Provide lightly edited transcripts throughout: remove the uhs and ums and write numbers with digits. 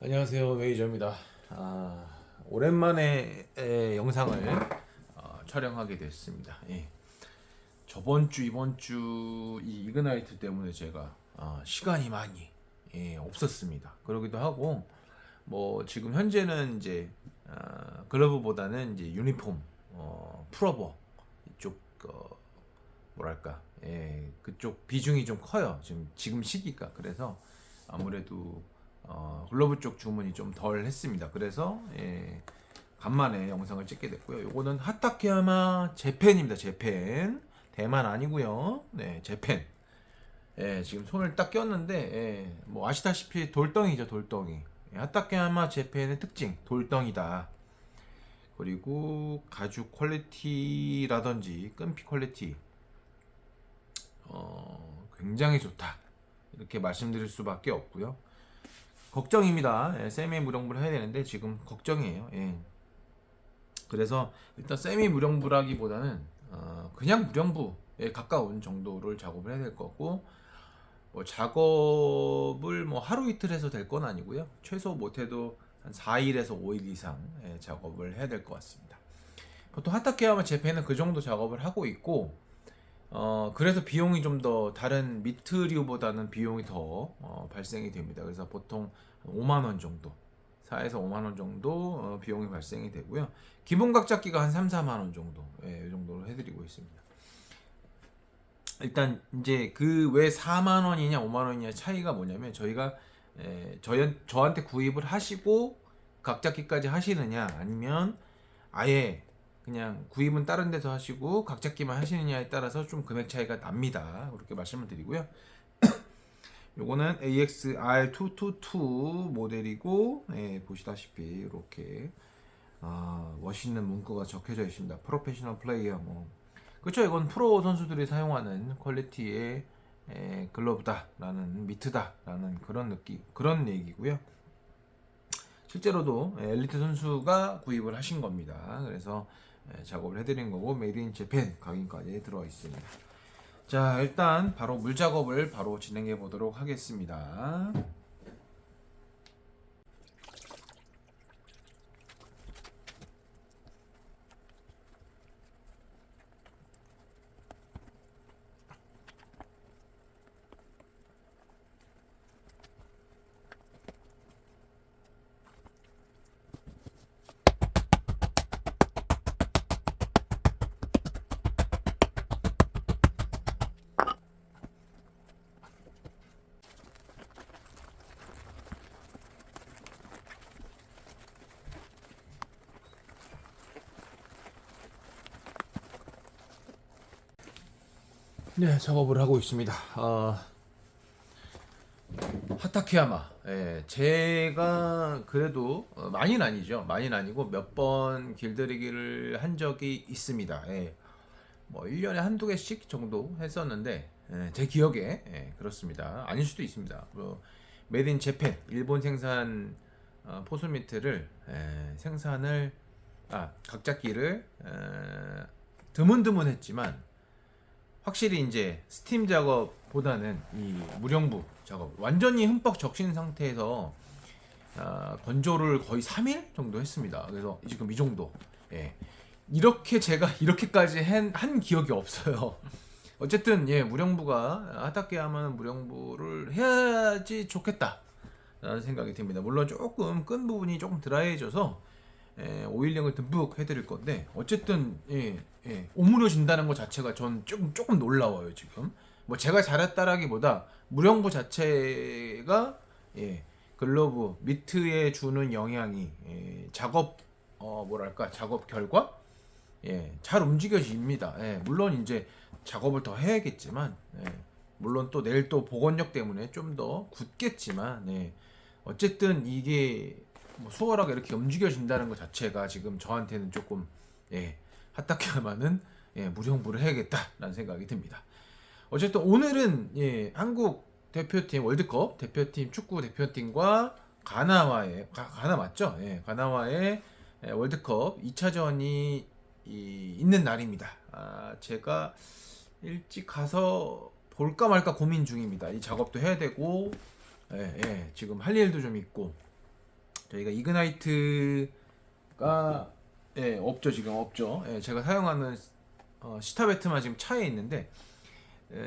안녕하세요, 메이저입니다. 오랜만에 영상을 촬영하게 됐습니다. 예. 저번 주, 이번 주 이 이그나이트 때문에 제가 시간이 많이 없었습니다. 그러기도 하고 뭐 지금 현재는 이제 글러브보다는 이제 유니폼, 풀오버 이쪽 뭐랄까 그쪽 비중이 좀 커요. 지금 시기가. 그래서 아무래도 글러브 쪽 주문이 좀 덜 했습니다. 그래서 간만에 영상을 찍게 됐고요. 요거는 하타케야마 재팬입니다. 재팬. 대만 아니고요. 네, 재팬. 지금 손을 딱 꼈는데 뭐 아시다시피 돌덩이죠, 돌덩이. 하타케야마 재팬의 특징 돌덩이다. 그리고 가죽 퀄리티라든지 끈피 퀄리티 굉장히 좋다. 이렇게 말씀드릴 수밖에 없고요. 걱정입니다. 세미 무령부를 해야 되는데 지금 걱정이에요. 그래서 일단 세미 무령부라기보다는 그냥 무령부에 가까운 정도를 작업을 해야 될 거고, 뭐 작업을 뭐 하루 이틀 해서 될 건 아니고요. 최소 못해도 한 4일에서 5일 이상 작업을 해야 될 것 같습니다. 보통 하타케야마 재팬은 그 정도 작업을 하고 있고, 그래서 비용이 좀 더 다른 미트류보다는 비용이 더 발생이 됩니다. 그래서 보통 5만 원 정도, 4에서 5만 원 정도 비용이 발생이 되고요. 기본 각잡기가 한 3, 4만 원 정도, 이 정도로 해드리고 있습니다. 일단 이제 그 왜 4만 원이냐 5만 원이냐 차이가 뭐냐면, 저희가 저한테 구입을 하시고 각잡기까지 하시느냐, 아니면 아예 그냥 구입은 다른 데서 하시고 각잡기만 하시느냐에 따라서 좀 금액 차이가 납니다. 그렇게 말씀을 드리고요. 요거는 AXR222 모델이고, 보시다시피 이렇게 멋있는 문구가 적혀져 있습니다. 프로페셔널 플레이어. 뭐 그렇죠. 이건 프로 선수들이 사용하는 퀄리티의 글러브다라는, 미트다라는 그런 느낌, 그런 얘기고요. 실제로도 엘리트 선수가 구입을 하신 겁니다. 그래서 작업을 해드린 거고, 메이드 인 재팬 각인까지 들어와 있습니다. 자, 일단 바로 물 작업을 바로 진행해 보도록 하겠습니다. 네, 작업을 하고 있습니다. 하타케야마. 제가 그래도 많이는 아니죠. 많이는 아니고 몇 번 길들이기를 한 적이 있습니다. 뭐 1년에 한두 개씩 정도 했었는데, 제 기억에 그렇습니다. 아닐 수도 있습니다. 메이드 인 재팬 일본 생산 포스미트를 생산을 각잡기를 드문드문했지만, 확실히 이제 스팀 작업보다는 이 무령부 작업 완전히 흠뻑 적신 상태에서 건조를 거의 3일 정도 했습니다. 그래서 지금 이 정도. 이렇게 제가 이렇게까지 한 기억이 없어요. 어쨌든 무령부가 하타케야마는 무령부를 해야지 좋겠다 라는 생각이 듭니다. 물론 조금 끈 부분이 조금 드라이해져서 오일링을 듬뿍 해드릴 건데, 어쨌든 오므려진다는 것 자체가 전 조금 놀라워요. 지금 뭐 제가 잘했다라기보다 무령부 자체가 글러브 미트에 주는 영향이 작업 뭐랄까 작업 결과 잘 움직여집니다. 물론 이제 작업을 더 해야겠지만, 물론 또 내일 또 복원력 때문에 좀 더 굳겠지만, 어쨌든 이게 뭐 수월하게 이렇게 움직여진다는 것 자체가 지금 저한테는 조금 하타케야마는 무령부를 해야겠다라는 생각이 듭니다. 어쨌든 오늘은 한국 대표팀, 월드컵 대표팀, 축구 대표팀과 가나와의 가나 맞죠? 가나와의 월드컵 2차전이 있는 날입니다. 제가 일찍 가서 볼까 말까 고민 중입니다. 이 작업도 해야 되고, 지금 할 일도 좀 있고, 저희가 이그나이트가 없죠. 지금 없죠. 제가 사용하는 시타베트만 지금 차에 있는데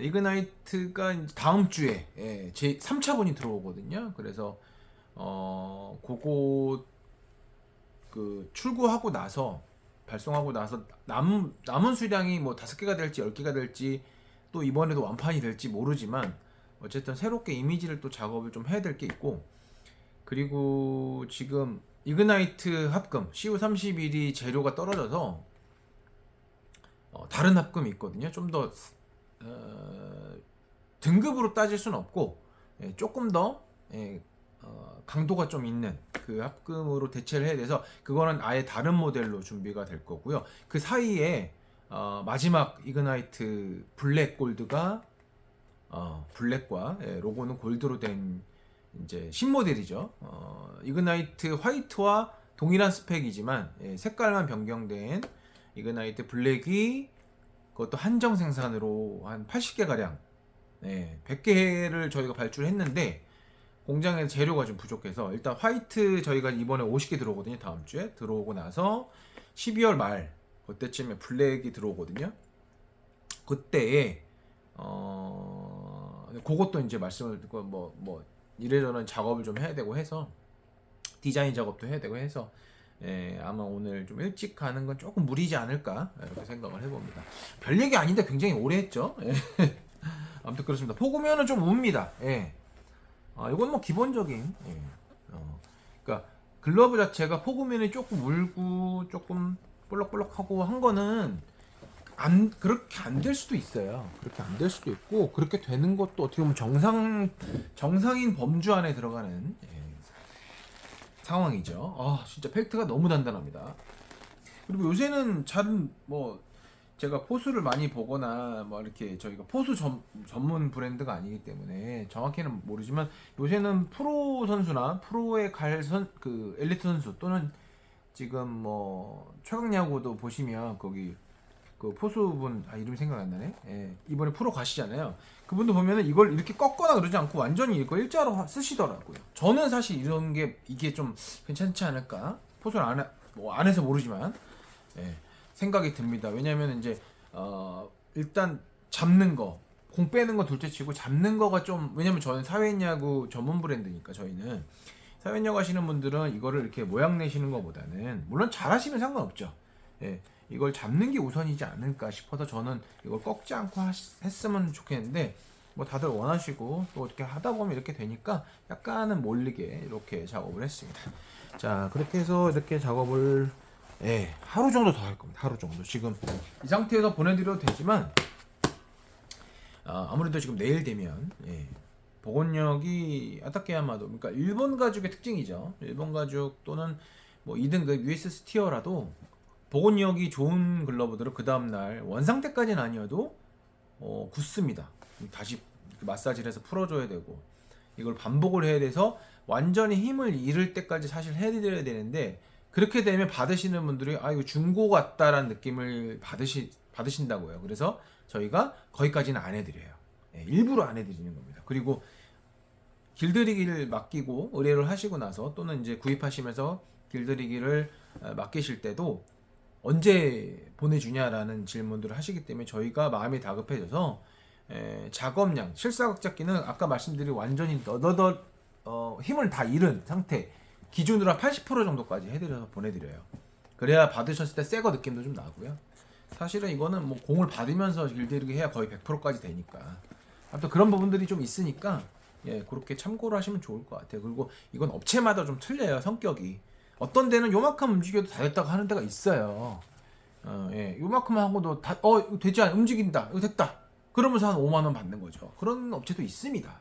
이그나이트가 이제 다음 주에 제 3차분이 들어오거든요. 그래서 그거 그 출고하고 나서 발송하고 나서 남은 수량이 뭐 5개가 될지 10개가 될지 또 이번에도 완판이 될지 모르지만 어쨌든 새롭게 이미지를 또 작업을 좀 해야 될 게 있고, 그리고 지금 이그나이트 합금 CU31이 재료가 떨어져서 다른 합금이 있거든요. 좀 더 등급으로 따질 수는 없고 조금 더 강도가 좀 있는 그 합금으로 대체를 해야 돼서 그거는 아예 다른 모델로 준비가 될 거고요. 그 사이에 마지막 이그나이트 블랙 골드가 블랙과 로고는 골드로 된 이제 신모델이죠. 이그나이트 화이트와 동일한 스펙이지만 색깔만 변경된 이그나이트 블랙이 그것도 한정 생산으로 한 80개 가량 100개를 저희가 발주했는데 공장에 재료가 좀 부족해서 일단 화이트 저희가 이번에 50개 들어오거든요. 다음 주에 들어오고 나서 12월 말 그때쯤에 블랙이 들어오거든요. 그때에 그것도 이제 말씀을 듣고 뭐 이래저래 작업을 좀 해야 되고 해서 디자인 작업도 해야 되고 해서 아마 오늘 좀 일찍 가는 건 조금 무리지 않을까 이렇게 생각을 해봅니다. 별 얘기 아닌데 굉장히 오래 했죠. 아무튼 그렇습니다. 폭우면은 좀 웁니다. 이건 뭐 기본적인 그러니까 글러브 자체가 폭우면이 조금 울고 조금 볼록볼록하고 한 거는 그렇게 안 될 수도 있어요. 그렇게 안 될 수도 있고 그렇게 되는 것도 어떻게 보면 정상인 범주 안에 들어가는 상황이죠. 진짜 펠트가 너무 단단합니다. 그리고 요새는 잘 뭐 제가 포수를 많이 보거나 뭐 이렇게 저희가 포수 전문 브랜드가 아니기 때문에 정확히는 모르지만 요새는 프로 선수나 프로에 갈 그 엘리트 선수 또는 지금 뭐 최강야구도 보시면 거기 그 포수분 이름이 생각 안 나네. 이번에 프로 가시잖아요. 그분도 보면은 이걸 이렇게 꺾거나 그러지 않고 완전히 이거 일자로 쓰시더라고요. 저는 사실 이런 게 이게 좀 괜찮지 않을까? 포수를 안 해서 모르지만 생각이 듭니다. 왜냐면 이제 일단 잡는 거, 공 빼는 거 둘째치고 잡는 거가 좀, 왜냐면 저는 사회인야구 전문 브랜드니까 저희는 사회인야구 하시는 분들은 이거를 이렇게 모양 내시는 것보다는 물론 잘하시면 상관없죠. 이걸 잡는 게 우선이지 않을까 싶어서 저는 이걸 꺾지 않고 했으면 좋겠는데 뭐 다들 원하시고 또 어떻게 하다 보면 이렇게 되니까 약간은 몰리게 이렇게 작업을 했습니다. 자, 그렇게 해서 이렇게 작업을 하루 정도 더 할 겁니다. 하루 정도. 지금 이 상태에서 보내드려도 되지만 아무래도 지금 내일 되면 복원력이 아타케야마도, 그러니까 일본 가죽의 특징이죠. 일본 가죽 또는 뭐 2등급 US 스티어라도 복원력이 좋은 글러브들은 그 다음날 원상태까지는 아니어도 굳습니다. 다시 마사지를 해서 풀어줘야 되고 이걸 반복을 해야 돼서 완전히 힘을 잃을 때까지 사실 해드려야 되는데, 그렇게 되면 받으시는 분들이 이거 중고 같다라는 느낌을 받으신다고요. 그래서 저희가 거기까지는 안 해드려요. 일부러 안 해드리는 겁니다. 그리고 길들이기를 맡기고 의뢰를 하시고 나서 또는 이제 구입하시면서 길들이기를 맡기실 때도 언제 보내주냐라는 질문들을 하시기 때문에 저희가 마음이 다급해져서 작업량, 실사각잡기는 아까 말씀드린 완전히 너덜 힘을 다 잃은 상태 기준으로 한 80% 정도까지 해드려서 보내드려요. 그래야 받으셨을 때 새거 느낌도 좀 나고요. 사실은 이거는 뭐 공을 받으면서 길들이기 해야 거의 100%까지 되니까 아무튼 그런 부분들이 좀 있으니까 그렇게 참고를 하시면 좋을 것 같아요. 그리고 이건 업체마다 좀 틀려요, 성격이. 어떤 데는 요만큼 움직여도 다 됐다고 하는 데가 있어요. 요만큼 하고도 다 이거 되지 않아, 움직인다, 이거 됐다, 그러면서 한 5만 원 받는 거죠. 그런 업체도 있습니다.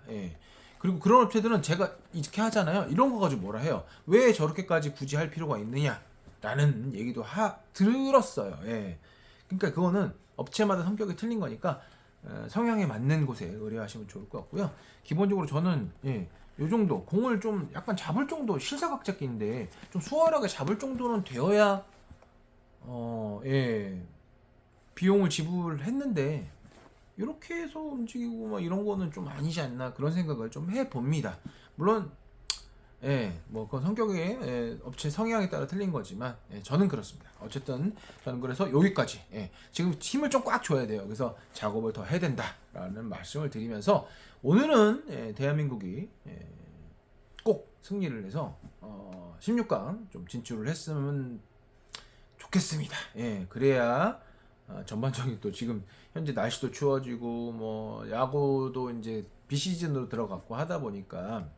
그리고 그런 업체들은 제가 이렇게 하잖아요. 이런 거 가지고 뭐라 해요. 왜 저렇게까지 굳이 할 필요가 있느냐라는 얘기도 들었어요. 그러니까 그거는 업체마다 성격이 틀린 거니까 성향에 맞는 곳에 의뢰하시면 좋을 것 같고요. 기본적으로 저는 요 정도 공을 좀 약간 잡을 정도, 실사각잡기인데 좀 수월하게 잡을 정도는 되어야 비용을 지불했는데 이렇게 해서 움직이고 막 이런 거는 좀 아니지 않나 그런 생각을 좀 해봅니다. 물론 예, 뭐 그 성격이 업체 성향에 따라 틀린 거지만 저는 그렇습니다. 어쨌든 저는 그래서 여기까지. 지금 힘을 좀 꽉 줘야 돼요. 그래서 작업을 더 해야 된다라는 말씀을 드리면서 오늘은 대한민국이 꼭 승리를 해서 16강 좀 진출을 했으면 좋겠습니다. 그래야 전반적인 또 지금 현재 날씨도 추워지고 뭐 야구도 이제 비시즌으로 들어갔고 하다 보니까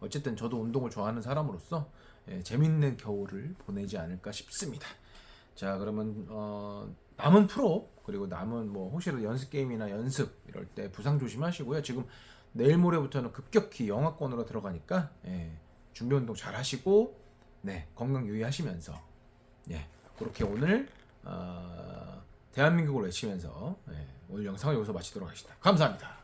어쨌든 저도 운동을 좋아하는 사람으로서 재밌는 겨울을 보내지 않을까 싶습니다. 자, 그러면 남은 프로 그리고 남은 뭐 혹시라도 연습 게임이나 연습 이럴 때 부상 조심하시고요. 지금 내일 모레부터는 급격히 영하권으로 들어가니까 준비 운동 잘 하시고 건강 유의하시면서 그렇게 오늘 대한민국을 외치면서 오늘 영상을 여기서 마치도록 하겠습니다. 감사합니다.